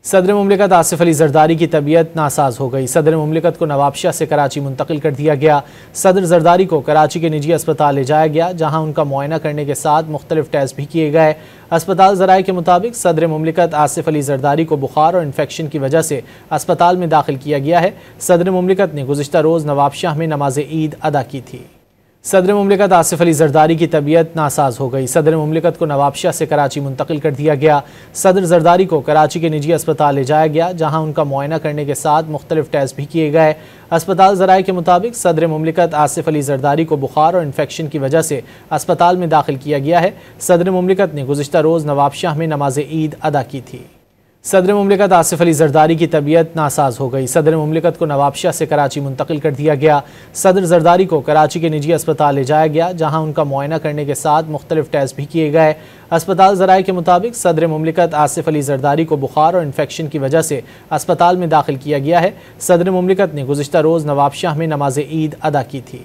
सदर मुमलिकत आसिफ अली जरदारी की तबीयत नासाज हो गई। सदर मुमलिकत को नवाबशाह से कराची मुंतकिल कर दिया गया। सदर जरदारी को कराची के निजी अस्पताल ले जाया गया, जहां उनका मुआयना करने के साथ मुख्तलिफ टेस्ट भी किए गए। अस्पताल ज़राए के मुताबिक सदर मुमलिकत आसिफ अली जरदारी को बुखार और इन्फेक्शन की वजह से अस्पताल में दाखिल किया गया है। सदर मुमलिकत ने गुज़िश्ता रोज़ नवाबशाह में नमाज ईद अदा की थी। सदर मुमलिकत आसिफ अली जरदारी की तबीयत नासाज हो गई। सदर मुमलिकत को नवाबशाह से कराची मुंतकिल कर दिया गया। सदर जरदारी को कराची के निजी अस्पताल ले जाया गया, जहां उनका मुआयना करने के साथ मुख्तलिफ टेस्ट भी किए गए। अस्पताल ज़राए के मुताबिक सदर मुमलिकत आसिफ अली जरदारी को बुखार और इन्फेक्शन की वजह से अस्पताल में दाखिल किया गया है। सदर मुमलिकत ने गुज़िश्ता रोज़ नवाबशाह में नमाज ईद अदा की थी। सदर मुमलिकत आसिफ अली जरदारी की तबीयत नासाज हो गई। सदर मुमलिकत को नवाबशाह से कराची मुंतकिल कर दिया गया। सदर जरदारी को कराची के निजी अस्पताल ले जाया गया, जहां उनका मुआयना करने के साथ मुख्तलिफ टेस्ट भी किए गए। अस्पताल ज़राए के मुताबिक सदर मुमलिकत आसिफ अली जरदारी को बुखार और इन्फेक्शन की वजह से अस्पताल में दाखिल किया गया है। सदर मुमलिकत ने गुज़िश्ता रोज़ नवाबशाह में नमाज ईद अदा की थी।